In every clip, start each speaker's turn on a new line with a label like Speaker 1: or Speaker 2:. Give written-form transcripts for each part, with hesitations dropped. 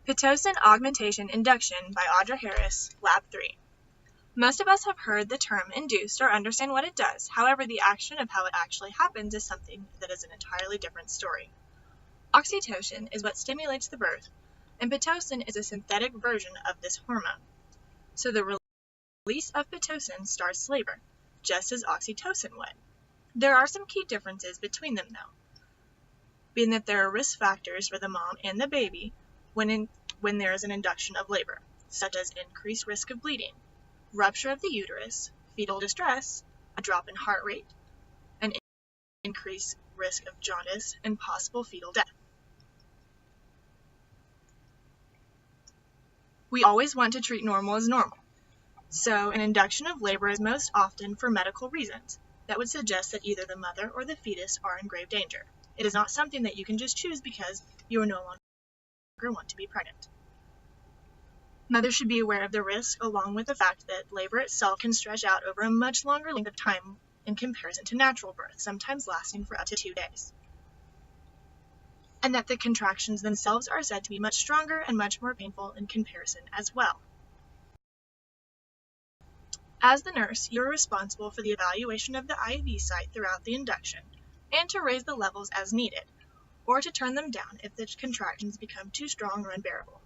Speaker 1: Pitocin augmentation induction by Audra Harris, Lab 3. Most of us have heard the term induced or understand what it does. However, the action of how it actually happens is something that is an entirely different story. Oxytocin is what stimulates the birth, and Pitocin is a synthetic version of this hormone. So the release of Pitocin starts labor, just as oxytocin would. There are some key differences between them though, being that there are risk factors for the mom and the baby when there is an induction of labor, such as increased risk of bleeding, rupture of the uterus, fetal distress, a drop in heart rate, an increased risk of jaundice, and possible fetal death. We always want to treat normal as normal, so an induction of labor is most often for medical reasons that would suggest that either the mother or the fetus are in grave danger. It is not something that you can just choose because you are no longer want to be pregnant. Mothers should be aware of the risk, along with the fact that labor itself can stretch out over a much longer length of time in comparison to natural birth, sometimes lasting for up to 2 days. And that the contractions themselves are said to be much stronger and much more painful in comparison as well. As the nurse, you are responsible for the evaluation of the IV site throughout the induction, and to raise the levels as needed, or to turn them down if the contractions become too strong or unbearable.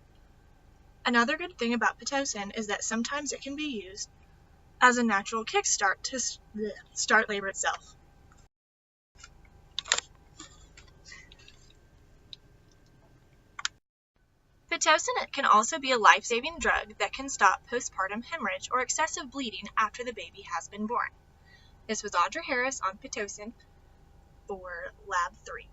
Speaker 1: Another good thing about Pitocin is that sometimes it can be used as a natural kickstart to start labor itself. Pitocin can also be a life-saving drug that can stop postpartum hemorrhage or excessive bleeding after the baby has been born. This was Audra Harris on Pitocin for Lab 3.